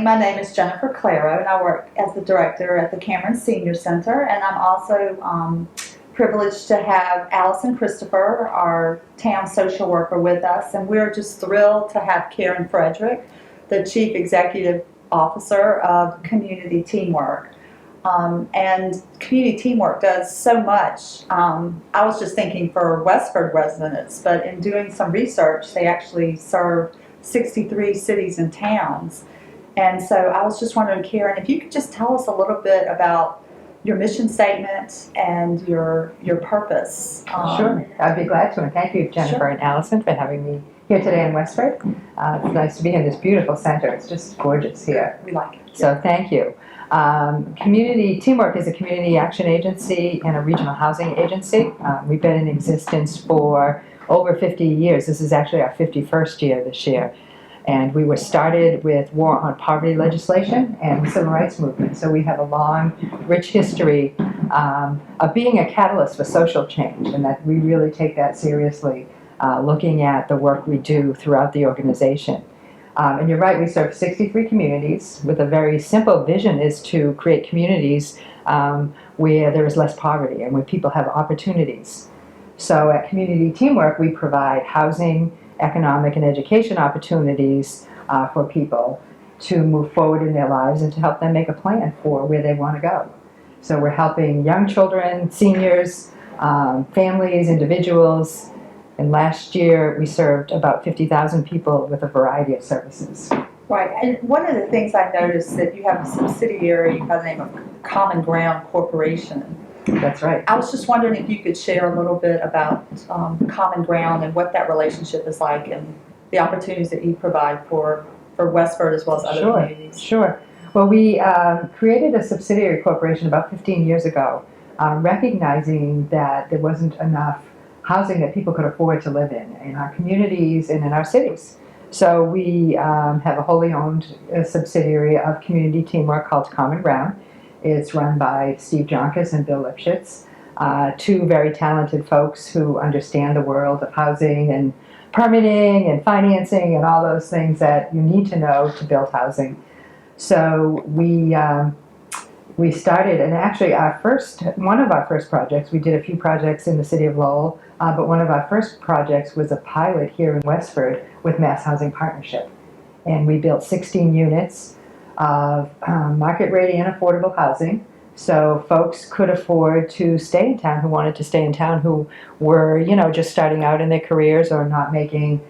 my name is Jennifer Claro, and I work as the director at the Cameron Senior Center, and I'm also privileged to have Alison Christopher, our town social worker, with us, and we're just thrilled to have Karen Frederick, the Chief Executive Officer of Community Teamwork. And community teamwork does so much. I was just thinking for Westford residents, but in doing some research, they actually serve 63 cities and towns. And so I was just wondering, Karen, if you could just tell us a little bit about your mission statement and your purpose. Sure, I'd be glad to, and thank you, Jennifer Sure. and Alison, for having me here today in Westford. It's nice to be in this beautiful center. It's just gorgeous here. We like it. So thank you. Community Teamwork is a community action agency and a regional housing agency. We've been in existence for over 50 years. This is actually our 51st year this year. And we were started with war on poverty legislation and the civil rights movement. So we have a long, rich history of being a catalyst for social change, and that we really take that seriously, looking at the work we do throughout the organization. And you're right, we serve 63 communities with a very simple vision is to create communities where there is less poverty and where people have opportunities. So at Community Teamwork, we provide housing, economic and education opportunities for people to move forward in their lives and to help them make a plan for where they want to go. So we're helping young children, seniors, families, individuals, and last year we served about 50,000 people with a variety of services. Right, and one of the things I noticed that you have a subsidiary by the name of Common Ground Corporation. That's right. I was just wondering if you could share a little bit about Common Ground and what that relationship is like and the opportunities that you provide for Westford as well as other communities. Sure. Well, we created a subsidiary corporation about 15 years ago, recognizing that there wasn't enough housing that people could afford to live in our communities and in our cities. So we have a wholly owned subsidiary of Community Teamwork called Common Ground. It's run by Steve Jonkus and Bill Lipschitz, two very talented folks who understand the world of housing and permitting and financing and all those things that you need to know to build housing. So we started, and actually one of our first projects, we did a few projects in the city of Lowell, but one of our first projects was a pilot here in Westford with Mass Housing Partnership. And we built 16 units of market-ready and affordable housing. So folks could afford to stay in town who wanted to stay in town, who were, just starting out in their careers or not making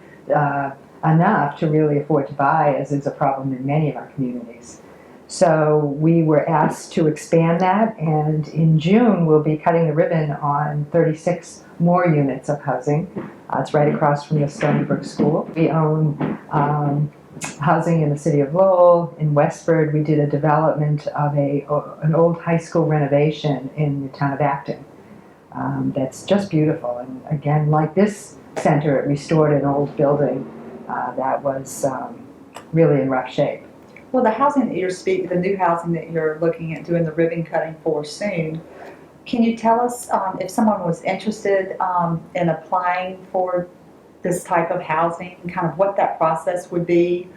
enough to really afford to buy, as is a problem in many of our communities. So we were asked to expand that, and in June we'll be cutting the ribbon on 36 more units of housing. It's right across from the Stony Brook School. We own housing in the city of Lowell. In Westford, we did a development of an old high school renovation in the town of Acton. That's just beautiful, and again, like this center, it restored an old building that was really in rough shape. Well, the housing that the new housing that you're looking at doing the ribbon cutting for soon, can you tell us if someone was interested in applying for this type of housing, kind of what that process would be?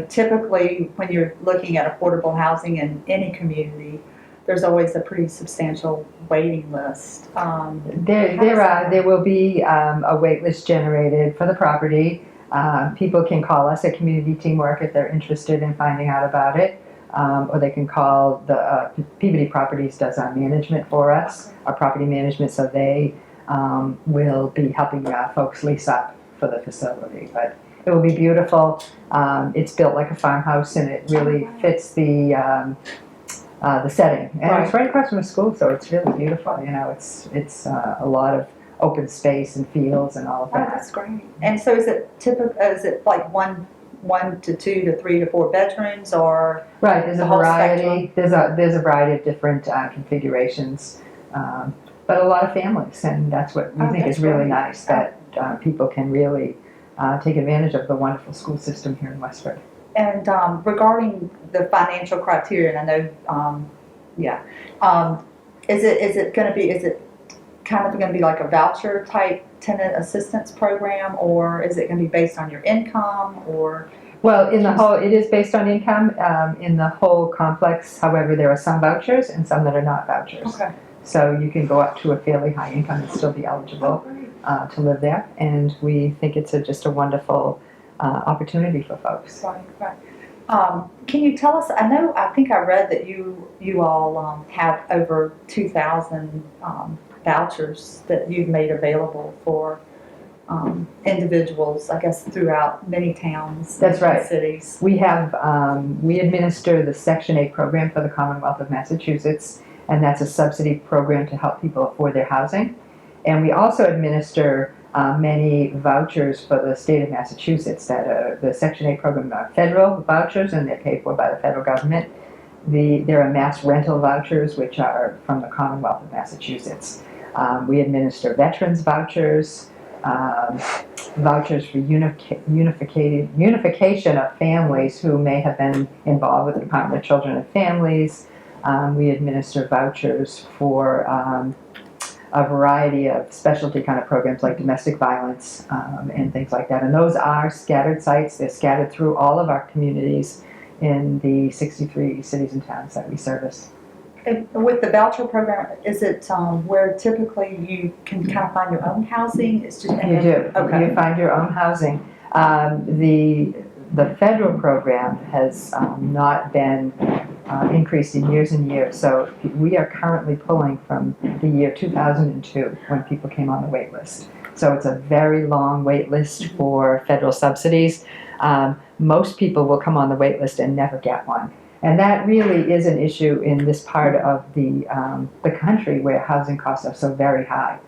Typically when you're looking at affordable housing in any community, there's always a pretty substantial waiting list. There will be a wait list generated for the property. People can call us at Community Teamwork if they're interested in finding out about it, or they can call the Peabody Properties does our management for us, our property management, so they will be helping folks lease up for the facility. But it will be beautiful. It's built like a farmhouse, and it really fits the setting. And It's right across from a school, so it's really beautiful. It's a lot of open space and fields and all of that. Oh, that's great. And so is it typical? Is it like one to two to three to four bedrooms, or right? There's a variety. Spectrum? There's a variety of different configurations, but a lot of families, and that's what we think is really nice. That people can really take advantage of the wonderful school system here in Westford. And regarding the financial criteria, and I know, is it kind of going to be like a voucher type tenant assistance program, or is it going to be based on your income, or Well, in the whole, it is based on income in the whole complex. However, there are some vouchers and some that are not vouchers. Okay. So you can go up to a fairly high income and still be eligible to live there. And we think it's just a wonderful opportunity for folks. Right. Can you tell us, I think I read that you all have over 2,000 vouchers that you've made available for individuals, I guess, throughout many towns. That's right. And cities. We have, we administer the Section 8 program for the Commonwealth of Massachusetts, and that's a subsidy program to help people afford their housing. And we also administer many vouchers for the state of Massachusetts that are the Section 8 program are federal vouchers, and they're paid for by the federal government. There are mass rental vouchers, which are from the Commonwealth of Massachusetts. We administer veterans vouchers, vouchers for unification of families who may have been involved with the Department of Children and Families. We administer vouchers for a variety of specialty kind of programs like domestic violence and things like that. And those are scattered sites. They're scattered through all of our communities in the 63 cities and towns that we service. And with the voucher program, is it where typically you can kind of find your own housing? It's just You do. Okay. You find your own housing. The federal program has not been increased in years and years. So we are currently pulling from the year 2002 when people came on the wait list. So it's a very long wait list for federal subsidies. Most people will come on the wait list and never get one. And that really is an issue in this part of the country where housing costs are so very high.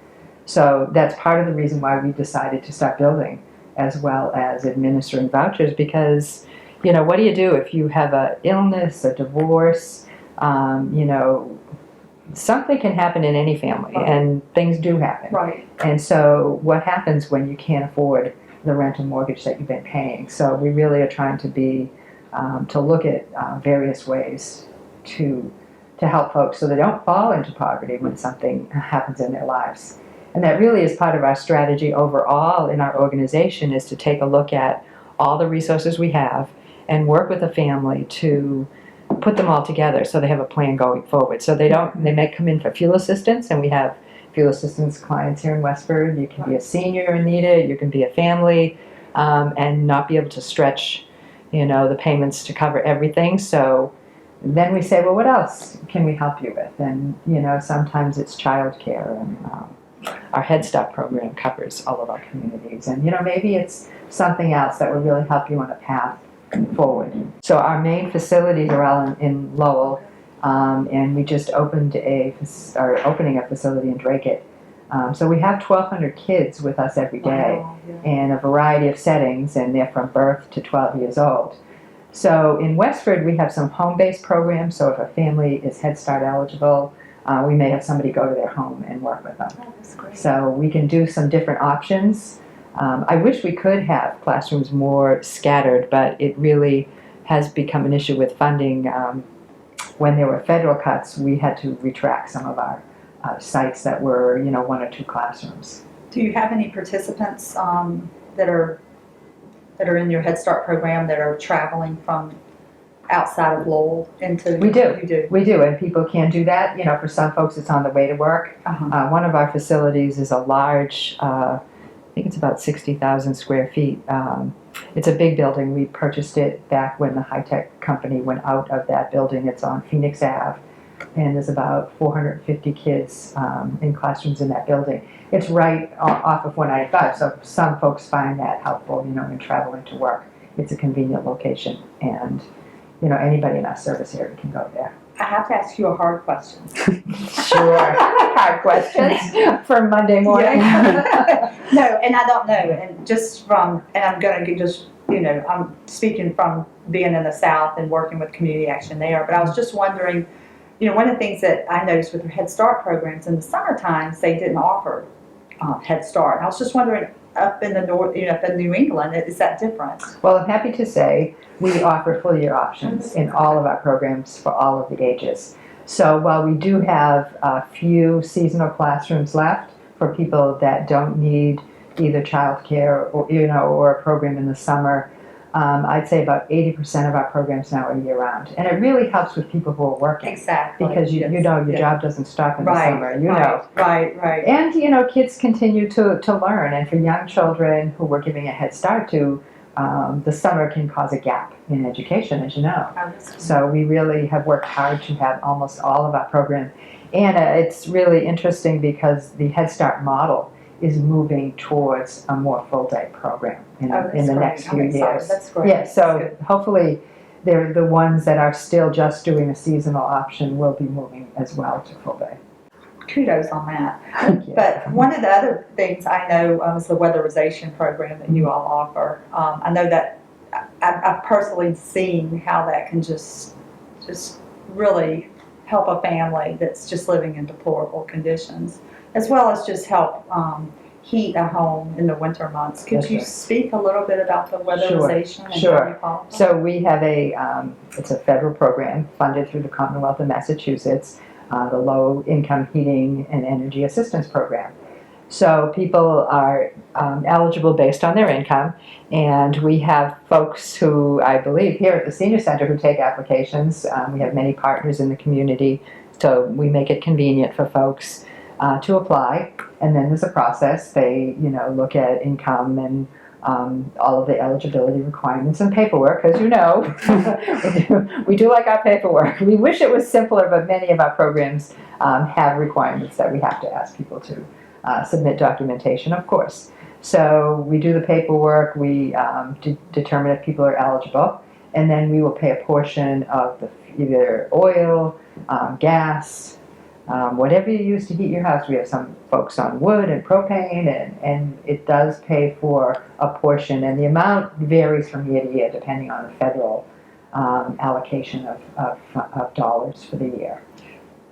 So that's part of the reason why we decided to start building as well as administering vouchers, because, you know, what do you do if you have an illness, a divorce, you know, something can happen in any family, Right. and things do happen. Right. And so what happens when you can't afford the rent and mortgage that you've been paying? So we really are trying to look at various ways to help folks so they don't fall into poverty when something happens in their lives. And that really is part of our strategy overall in our organization, is to take a look at all the resources we have and work with a family to put them all together so they have a plan going forward. So they may come in for fuel assistance, and we have fuel assistance clients here in Westford. You can be a senior and need it, you can be a family and not be able to stretch, you know, the payments to cover everything. So then we say, well, what else can we help you with? And, you know, sometimes it's childcare, and our Head Start program covers all of our communities. And, you know, maybe it's something else that would really help you on a path forward. So our main facilities are all in Lowell, and we just opening a facility in Drake. So we have 1,200 kids with us every day. Wow, yeah. In a variety of settings, and they're from birth to 12 years old. So in Westford, we have some home-based programs. So if a family is Head Start eligible, we may have somebody go to their home and work with them. Oh, that's great. So we can do some different options. I wish we could have classrooms more scattered, but it really has become an issue with funding. When there were federal cuts, we had to retract some of our sites that were, you know, 1 or 2 classrooms. Do you have any participants that are in your Head Start program that are traveling from outside of Lowell into? We do. You do. We do, and people can do that. You know, for some folks, it's on the way to work. Uh-huh. One of our facilities is a large, I think it's about 60,000 square feet. It's a big building. We purchased it back when the high-tech company went out of that building. It's on Phoenix Ave, and there's about 450 kids in classrooms in that building. It's right off of 195, so some folks find that helpful, you know, in traveling to work. It's a convenient location, and, you know, anybody in our service area can go there. I have to ask you a hard question. Sure. Hard questions for Monday morning. Yeah. No, and I don't know, and I'm going to just, you know, I'm speaking from being in the South and working with community action there, but I was just wondering, you know, one of the things that I noticed with the Head Start programs in the summer times, they didn't offer Head Start. And I was just wondering, up in the north, you know, up in New England, is that different? Well, I'm happy to say we offer full year options in all of our programs for all of the ages. So while we do have a few seasonal classrooms left for people that don't need either childcare or, you know, or a program in the summer, I'd say about 80% of our programs now are year-round. And it really helps with people who are working. Exactly. Because you know your job doesn't stop in the summer, you know. Right. And, you know, kids continue to learn. And for young children who we're giving a head start to, the summer can cause a gap in education, as you know. So we really have worked hard to have almost all of our programs. And it's really interesting because the Head Start model is moving towards a more full-day program in the next few years. That's great. Yeah, so hopefully they're the ones that are still just doing a seasonal option will be moving as well to full-day. Kudos on that. Thank you. But one of the other things I know is the weatherization program that you all offer. I know that I've personally seen how that can just really help a family that's just living in deplorable conditions, as well as just help heat a home in the winter months. Could you speak a little bit about the weatherization and how you follow it? So we have it's a federal program funded through the Commonwealth of Massachusetts, the Low Income Heating and Energy Assistance Program. So people are eligible based on their income, and we have folks who, I believe, here at the Senior Center who take applications. We have many partners in the community, so we make it convenient for folks to apply, and then there's a process. They, you know, look at income and all of the eligibility requirements and paperwork, as you know. we do like our paperwork. We wish it was simpler, but many of our programs have requirements that we have to ask people to submit documentation, of course. So we do the paperwork, we determine if people are eligible, and then we will pay a portion of either oil, gas, whatever you use to heat your house. We have some folks on wood and propane, and it does pay for a portion, and the amount varies from year to year depending on the federal allocation of dollars for the year.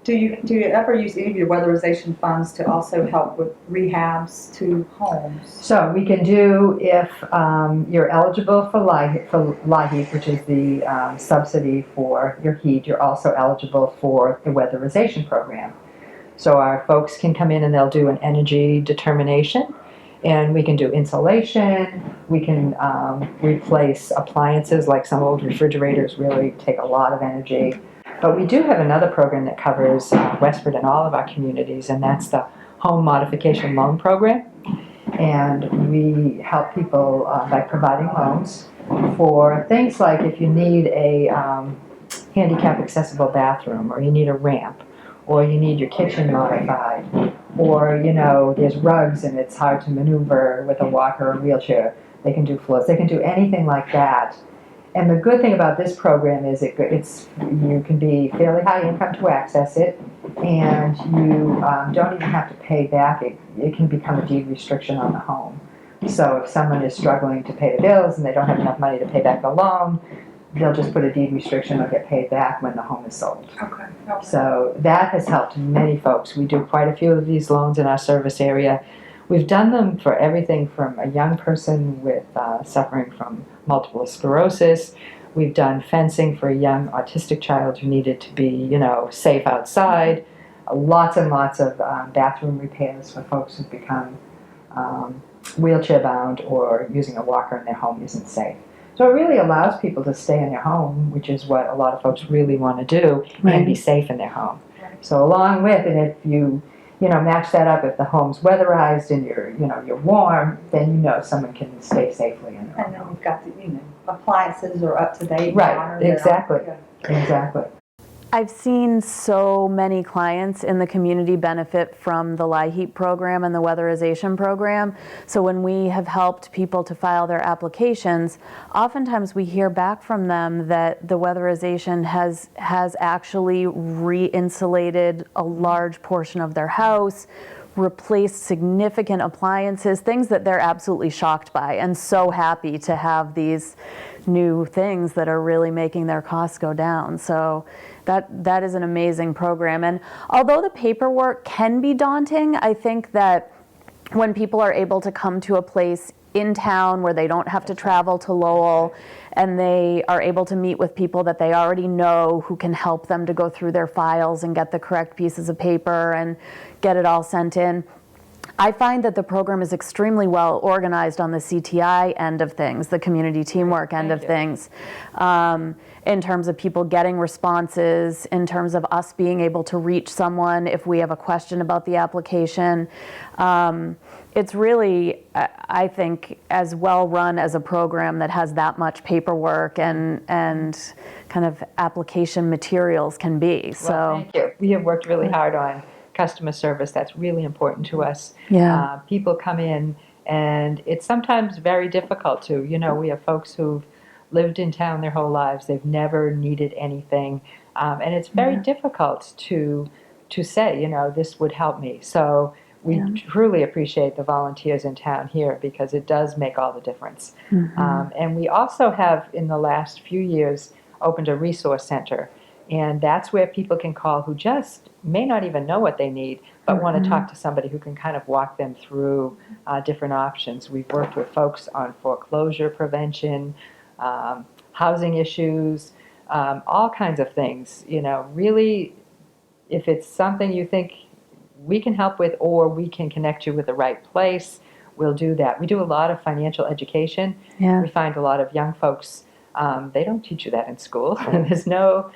Do you ever use any of your weatherization funds to also help with rehabs to homes? So we can do, if you're eligible for LIHEAP, which is the subsidy for your heat, you're also eligible for the weatherization program. So our folks can come in and they'll do an energy determination, and we can do insulation, we can replace appliances, like some old refrigerators really take a lot of energy. But we do have another program that covers Westford and all of our communities, and that's the Home Modification Loan Program. And we help people by providing loans for things like if you need a handicap accessible bathroom, or you need a ramp, or you need your kitchen modified, or, you know, there's rugs and it's hard to maneuver with a walker or a wheelchair. They can do floors. They can do anything like that. And the good thing about this program is you can be fairly high income to access it, and you don't even have to pay back. It can become a deed restriction on the home. So if someone is struggling to pay the bills and they don't have enough money to pay back the loan, they'll just put a deed restriction. They'll get paid back when the home is sold. Okay. So that has helped many folks. We do quite a few of these loans in our service area. We've done them for everything from a young person with suffering from multiple sclerosis. We've done fencing for a young autistic child who needed to be, you know, safe outside. Lots and lots of bathroom repairs for folks who've become wheelchair bound or using a walker in their home isn't safe. So it really allows people to stay in their home, which is what a lot of folks really want to do, and be safe in their home. Right. So along with, and if you match that up, if the home's weatherized and you're warm, then someone can stay safely in their home. And then we've got the appliances are up to date. Right, exactly. I've seen so many clients in the community benefit from the LIHEAP program and the weatherization program. So when we have helped people to file their applications, oftentimes we hear back from them that the weatherization has actually re-insulated a large portion of their house, replaced significant appliances, things that they're absolutely shocked by, and so happy to have these new things that are really making their costs go down. So that is an amazing program. And although the paperwork can be daunting, I think that when people are able to come to a place in town where they don't have to travel to Lowell, and they are able to meet with people that they already know who can help them to go through their files and get the correct pieces of paper and get it all sent in, I find that the program is extremely well organized on the CTI end of things, the community teamwork end of things, in terms of people getting responses, in terms of us being able to reach someone if we have a question about the application. It's really, I think, as well run as a program that has that much paperwork and kind of application materials can be. So, Well, thank you. We have worked really hard on customer service. That's really important to us. Yeah. People come in, and it's sometimes very difficult to. We have folks who've lived in town their whole lives. They've never needed anything, and it's very difficult to say, this would help me. So we truly appreciate the volunteers in town here because it does make all the difference. And we also have, in the last few years, opened a resource center. And that's where people can call who just may not even know what they need, but want to talk to somebody who can kind of walk them through different options. We've worked with folks on foreclosure prevention, housing issues, all kinds of things. Really, if it's something you think we can help with or we can connect you with the right place, we'll do that. We do a lot of financial education. Yeah. We find a lot of young folks, they don't teach you that in school. There's no,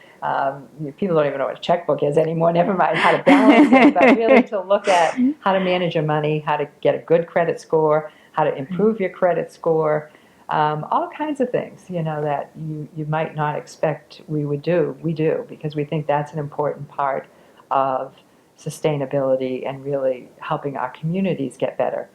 people don't even know what a checkbook is anymore, never mind how to balance it, but really to look at how to manage your money, how to get a good credit score, how to improve your credit score, all kinds of things, that you might not expect we would do. We do, because we think that's an important part of sustainability and really helping our communities get better.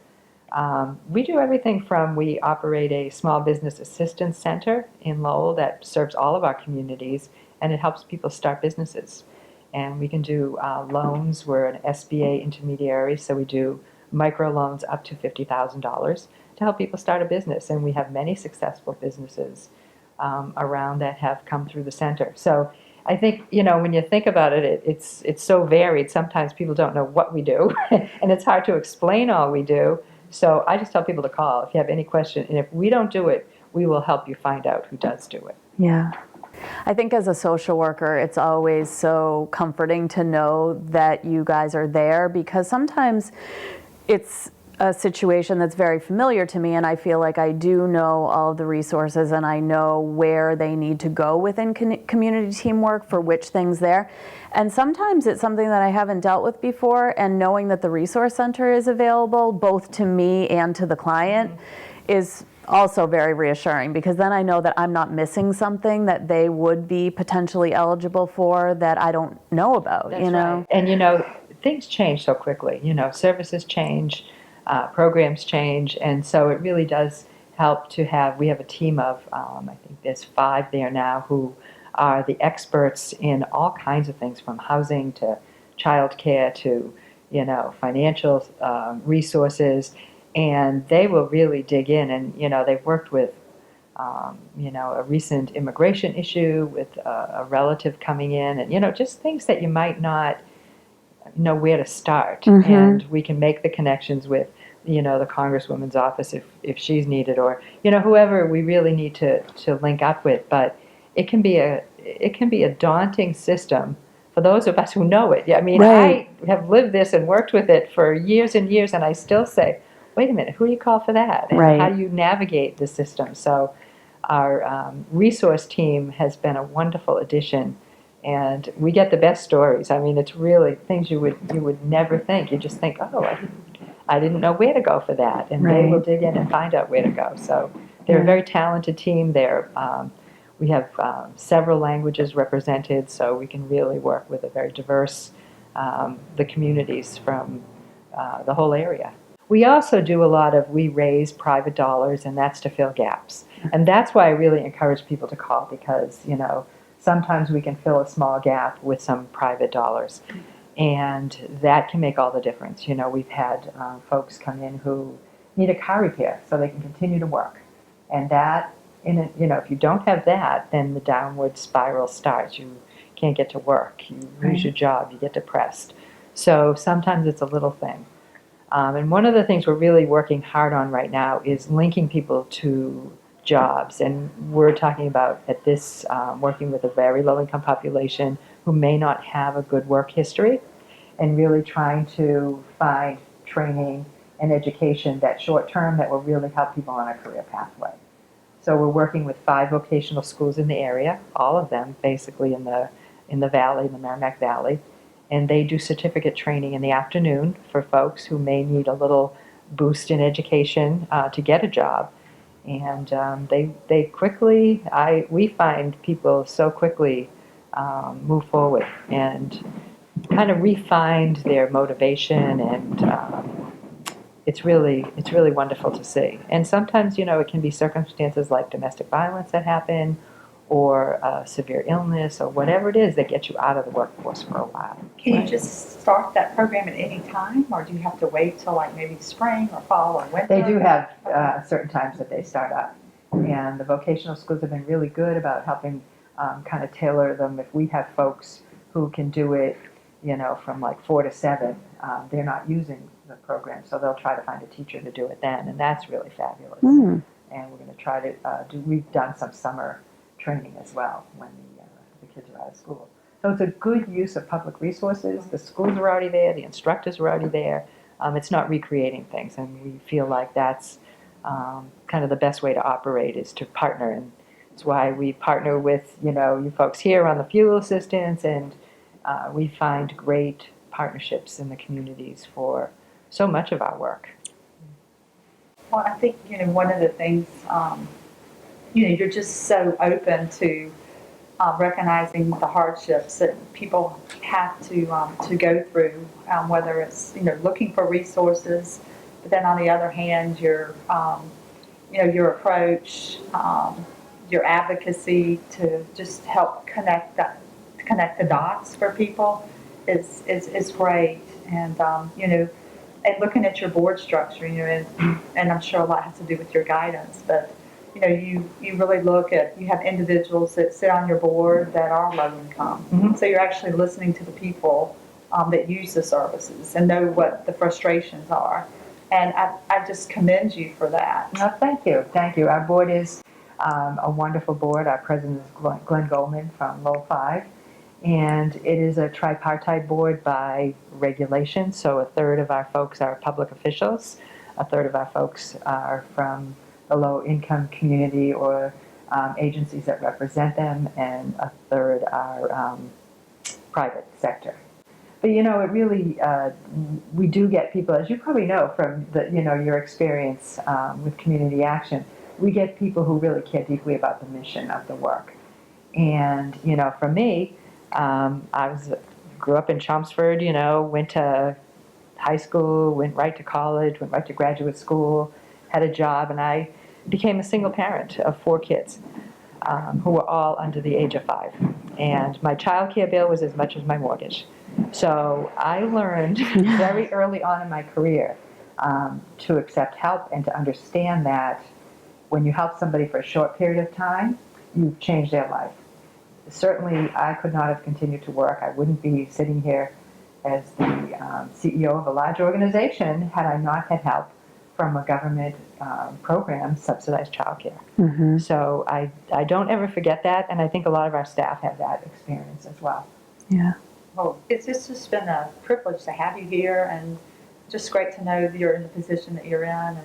We do everything from, we operate a small business assistance center in Lowell that serves all of our communities, and it helps people start businesses. And we can do loans. We're an SBA intermediary, so we do microloans up to $50,000 to help people start a business. And we have many successful businesses around that have come through the center. So I think, when you think about it, it's so varied. Sometimes people don't know what we do, and it's hard to explain all we do. So I just tell people to call if you have any question. And if we don't do it, we will help you find out who does do it. Yeah. I think as a social worker, it's always so comforting to know that you guys are there, because sometimes it's a situation that's very familiar to me, and I feel like I do know all of the resources and I know where they need to go within community teamwork for which things there. And sometimes it's something that I haven't dealt with before, and knowing that the resource center is available both to me and to the client is also very reassuring, because then I know that I'm not missing something that they would be potentially eligible for that I don't know about. That's right. And things change so quickly. Services change, programs change, and so it really does help to have. We have a team of I think there's 5 there now who are the experts in all kinds of things, from housing to childcare to financial resources. And they will really dig in, and they've worked with a recent immigration issue with a relative coming in, and just things that you might not know where to start. And we can make the connections with the Congresswoman's office if she's needed, or whoever we really need to link up with. But it can be a daunting system for those of us who know it. I mean, Right. I have lived this and worked with it for years and years, and I still say, wait a minute, who do you call for that? And Right. how do you navigate the system? So our resource team has been a wonderful addition, and we get the best stories. I mean, it's really things you would never think. You just think, oh, I didn't know where to go for that. And they will dig in and find out where to go. So they're a very talented team. We have several languages represented, so we can really work with a very diverse, the communities from the whole area. We also do we raise private dollars, and that's to fill gaps. And that's why I really encourage people to call, because, sometimes we can fill a small gap with some private dollars. And that can make all the difference. We've had folks come in who need a car repair so they can continue to work. And that, if you don't have that, then the downward spiral starts. You can't get to work. You lose your job. You get depressed. So sometimes it's a little thing. And one of the things we're really working hard on right now is linking people to jobs. And we're talking about, at this, working with a very low-income population who may not have a good work history, and really trying to find training and education that's short-term that will really help people on a career pathway. So we're working with 5 vocational schools in the area, all of them basically in the valley, the Merrimack Valley, and they do certificate training in the afternoon for folks who may need a little boost in education to get a job. And they quickly, we find people so quickly move forward and kind of refined their motivation, and it's really wonderful to see. And sometimes, it can be circumstances like domestic violence that happen, or severe illness, or whatever it is that gets you out of the workforce for a while. Can you just start that program at any time, or do you have to wait till like maybe spring or fall or winter? They do have certain times that they start up, and the vocational schools have been really good about helping kind of tailor them. If we have folks who can do it, from like 4 to 7, they're not using the program, so they'll try to find a teacher to do it then, and that's really fabulous. And we're going to try to we've done some summer training as well when the kids are out of school. So it's a good use of public resources. The schools are already there, the instructors are already there. It's not recreating things, and we feel like that's kind of the best way to operate, is to partner. And it's why we partner with you folks here on the fuel assistance, and we find great partnerships in the communities for so much of our work. Well, I think, one of the things, you're just so open to recognizing the hardships that people have to go through, whether it's, looking for resources, but then on the other hand, your approach, your advocacy to just help connect the dots for people is great. And, and looking at your board structure, and I'm sure a lot has to do with your guidance, but you really look at, you have individuals that sit on your board that are low income. Mm-hmm. So you're actually listening to the people that use the services and know what the frustrations are. And I just commend you for that. Oh, thank you. Thank you. Our board is a wonderful board. Our president is Glenn Goldman from Lowell 5. And it is a tripartite board by regulation. So a third of our folks are public officials. A third of our folks are from the low-income community or agencies that represent them, and a third are private sector. But it really, we do get people, as you probably know from your experience with community action, we get people who really care deeply about the mission of the work. And for me, grew up in Chelmsford, went to high school, went right to college, went right to graduate school, had a job, and I became a single parent of 4 kids who were all under the age of 5. And my child care bill was as much as my mortgage. So I learned very early on in my career to accept help and to understand that when you help somebody for a short period of time, you've changed their life. Certainly, I could not have continued to work. I wouldn't be sitting here as the CEO of a large organization had I not had help from a government program, subsidized childcare. Mm-hmm. So I don't ever forget that, and I think a lot of our staff have that experience as well. Yeah. Well, it's just been a privilege to have you here, and just great to know that you're in the position that you're in.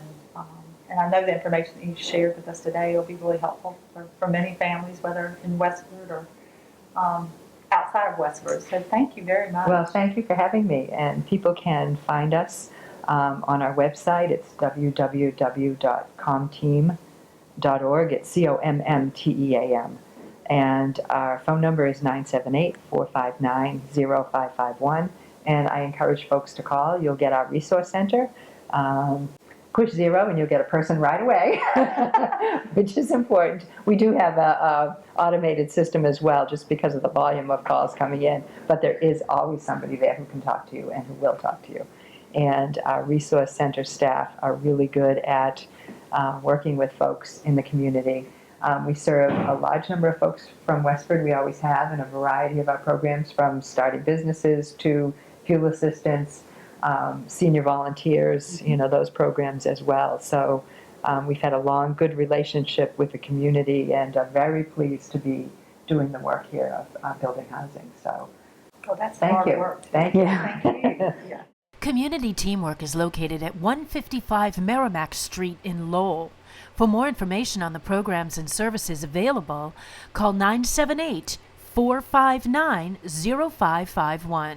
And I know the information that you shared with us today will be really helpful for many families, whether in Westford or outside of Westford. So thank you very much. Well, thank you for having me. And people can find us on our website. It's www.comteam.org. It's COMMTEAM. And our phone number is 978-459-0551. And I encourage folks to call. You'll get our resource center. Push 0 and you'll get a person right away, which is important. We do have a automated system as well, just because of the volume of calls coming in. But there is always somebody there who can talk to you and who will talk to you. And our resource center staff are really good at working with folks in the community. We serve a large number of folks from Westford. We always have, in a variety of our programs, from starting businesses to fuel assistance, senior volunteers, those programs as well. So we've had a long, good relationship with the community, and are very pleased to be doing the work here of building housing. So well, that's thank hard you. work. Thank you. Yeah. Thank you. Yeah. Community Teamwork is located at 155 Merrimack Street in Lowell. For more information on the programs and services available, call 978-459-0551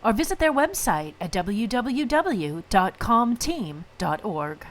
or visit their website at www.comteam.org.